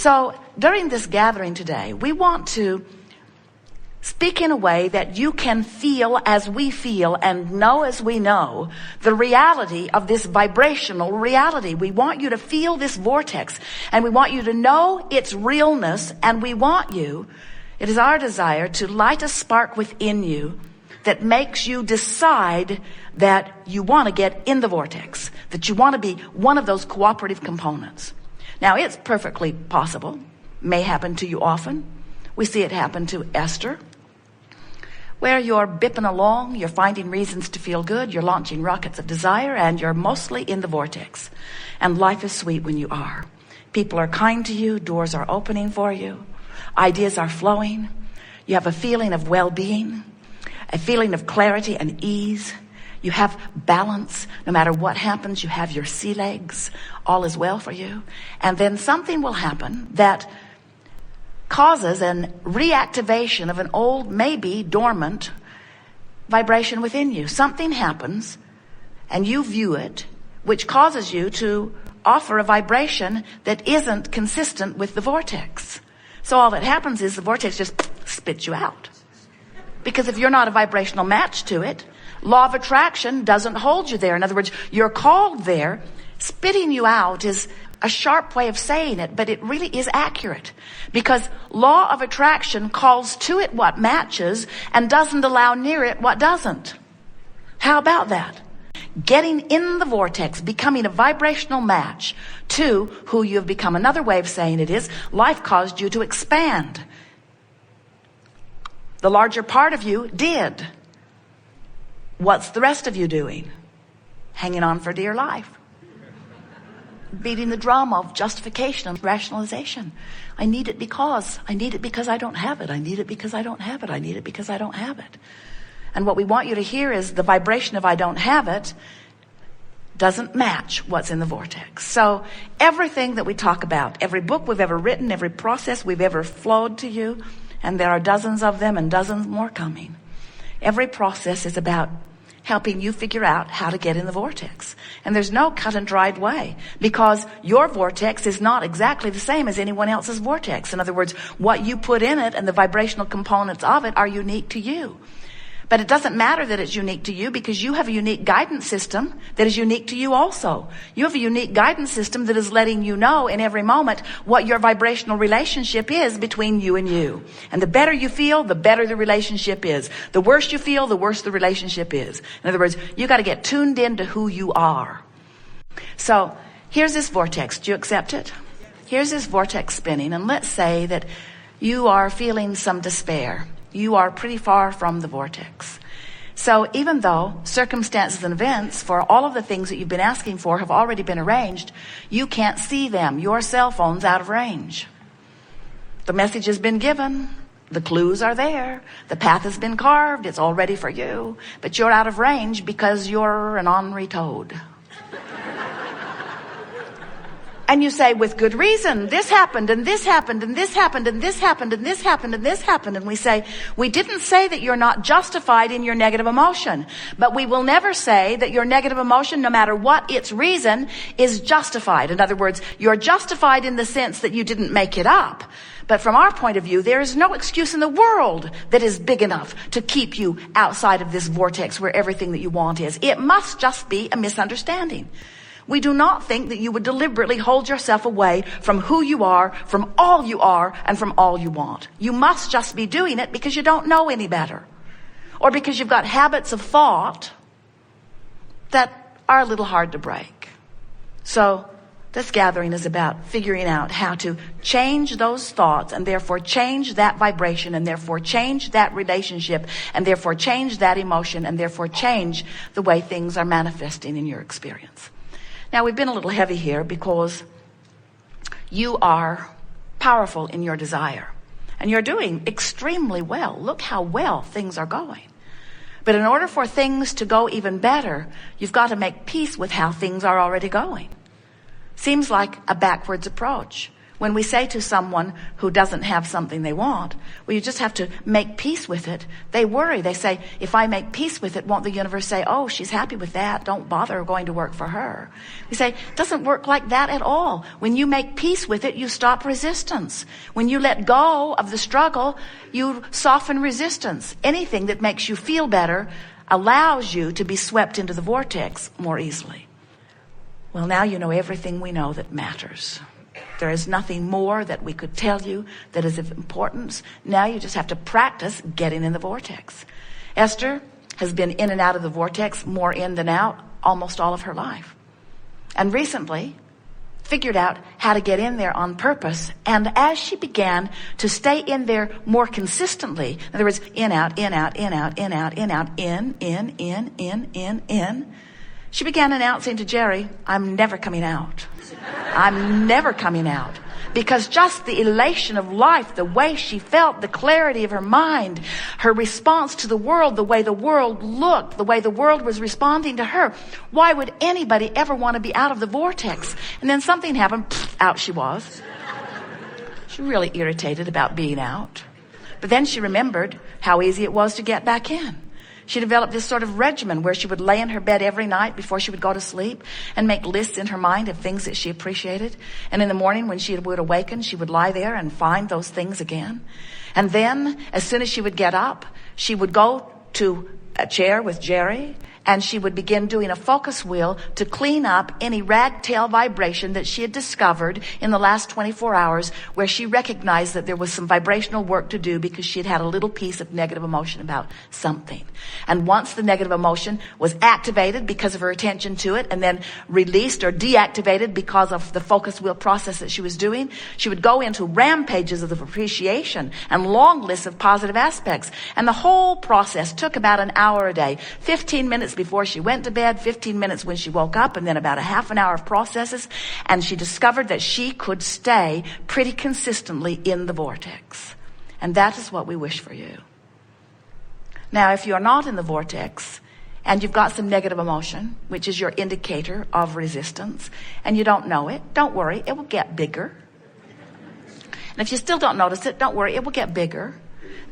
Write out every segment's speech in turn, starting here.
So during this gathering today, we want to speak in a way that you can feel as we feel and know as we know the reality of this vibrational reality. We want you to feel this vortex, and we want you to know its realness, and it is our desire to light a spark within you that makes you decide that you want to get in the vortex, that you want to be one of those cooperative components. Now, it's perfectly possible, may happen to you often. We see it happen to Esther, where you're bipping along, you're finding reasons to feel good, you're launching rockets of desire, and you're mostly in the vortex. And life is sweet when you are. People are kind to you, doors are opening for you, ideas are flowing, you have a feeling of well-being, a feeling of clarity and ease. You have balance. No matter what happens, you have your sea legs. All is well for you. And then something will happen that causes an reactivation of an old, maybe dormant vibration within you. Something happens and you view it, which causes you to offer a vibration that isn't consistent with the vortex. So all that happens is the vortex just spits you out. Because if you're not a vibrational match to it, law of attraction doesn't hold you there. In other words, you're called there. Spitting you out is a sharp way of saying it, but it really is accurate. Because law of attraction calls to it what matches and doesn't allow near it what doesn't. How about that? Getting in the vortex, becoming a vibrational match to who you have become. Another way of saying it is, life caused you to expand. The larger part of you did. What's the rest of you doing? Hanging on for dear life. Beating the drum of justification and rationalization. I need it because I don't have it. I need it because I don't have it. I need it because I don't have it. And what we want you to hear is the vibration of I don't have it doesn't match what's in the vortex. So everything that we talk about, every book we've ever written, every process we've ever flowed to you, and there are dozens of them and dozens more coming. Every process is about helping you figure out how to get in the vortex. And there's no cut and dried way, because your vortex is not exactly the same as anyone else's vortex. In other words, what you put in it and the vibrational components of it are unique to you. But it doesn't matter that it's unique to you, because you have a unique guidance system that is unique to you also. You have a unique guidance system that is letting you know in every moment what your vibrational relationship is between you and you. And the better you feel, the better the relationship is. The worse you feel, the worse the relationship is. In other words, you got to get tuned into who you are. So here's this vortex. Do you accept it? Here's this vortex spinning. And let's say that you are feeling some despair. You are pretty far from the vortex. So even though circumstances and events for all of the things that you've been asking for have already been arranged, you can't see them. Your cell phone's out of range. The message has been given. The clues are there. The path has been carved. It's all ready for you. But you're out of range because you're an ornery toad. And you say, with good reason, this happened, and this happened, and this happened, and this happened, and this happened, and this happened. And we say, we didn't say that you're not justified in your negative emotion. But we will never say that your negative emotion, no matter what its reason, is justified. In other words, you're justified in the sense that you didn't make it up. But from our point of view, there is no excuse in the world that is big enough to keep you outside of this vortex where everything that you want is. It must just be a misunderstanding. We do not think that you would deliberately hold yourself away from who you are, from all you are, and from all you want. You must just be doing it because you don't know any better. Or because you've got habits of thought that are a little hard to break. So this gathering is about figuring out how to change those thoughts, and therefore change that vibration, and therefore change that relationship, and therefore change that emotion, and therefore change the way things are manifesting in your experience. Now, we've been a little heavy here because you are powerful in your desire. And you're doing extremely well. Look how well things are going. But in order for things to go even better, you've got to make peace with how things are already going. Seems like a backwards approach. When we say to someone who doesn't have something they want, well, you just have to make peace with it. They worry. They say, if I make peace with it, won't the universe say, oh, she's happy with that. Don't bother going to work for her. We say, it doesn't work like that at all. When you make peace with it, you stop resistance. When you let go of the struggle, you soften resistance. Anything that makes you feel better allows you to be swept into the vortex more easily. Well, now you know everything we know that matters. There is nothing more that we could tell you that is of importance. Now you just have to practice getting in the vortex. Esther has been in and out of the vortex, more in than out, almost all of her life. And recently figured out how to get in there on purpose. And as she began to stay in there more consistently, in other words, in, out, in, out, in, out, in, out, in, out, in, she began announcing to Jerry, I'm never coming out. I'm never coming out. Because just the elation of life, the way she felt, the clarity of her mind, her response to the world, the way the world looked, the way the world was responding to her. Why would anybody ever want to be out of the vortex? And then something happened, out she was. She was really irritated about being out. But then she remembered how easy it was to get back in. She developed this sort of regimen where she would lay in her bed every night before she would go to sleep and make lists in her mind of things that she appreciated. And in the morning when she would awaken, she would lie there and find those things again. And then as soon as she would get up, she would go to a chair with Jerry and she would begin doing a focus wheel to clean up any ragtail vibration that she had discovered in the last 24 hours where she recognized that there was some vibrational work to do because she had had a little piece of negative emotion about something. And once the negative emotion was activated because of her attention to it and then released or deactivated because of the focus wheel process that she was doing, she would go into rampages of appreciation and long lists of positive aspects. And the whole process took about an hour a day, 15 minutes before she went to bed, 15 minutes when she woke up, and then about a half an hour of processes. And she discovered that she could stay pretty consistently in the vortex. And that is what we wish for you. Now, if you're not in the vortex and you've got some negative emotion, which is your indicator of resistance, and you don't know it, don't worry, it will get bigger. And if you still don't notice it, don't worry, it will get bigger.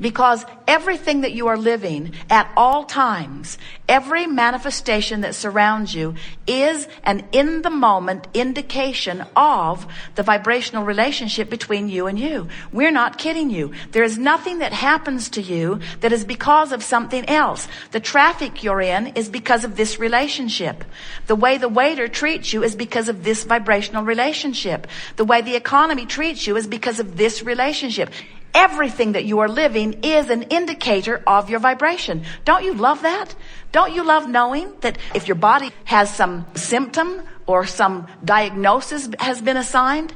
Because everything that you are living at all times, every manifestation that surrounds you is an in-the-moment indication of the vibrational relationship between you and you. We're not kidding you. There is nothing that happens to you that is because of something else. The traffic you're in is because of this relationship. The way the waiter treats you is because of this vibrational relationship. The way the economy treats you is because of this relationship. Everything that you are living is an indicator of your vibration. Don't you love that? Don't you love knowing that if your body has some symptom or some diagnosis has been assigned,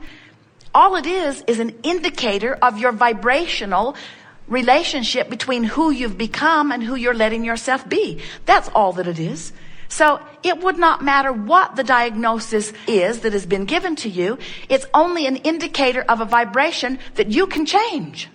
all it is an indicator of your vibrational relationship between who you've become and who you're letting yourself be. That's all that it is. So it would not matter what the diagnosis is that has been given to you. It's only an indicator of a vibration that you can change.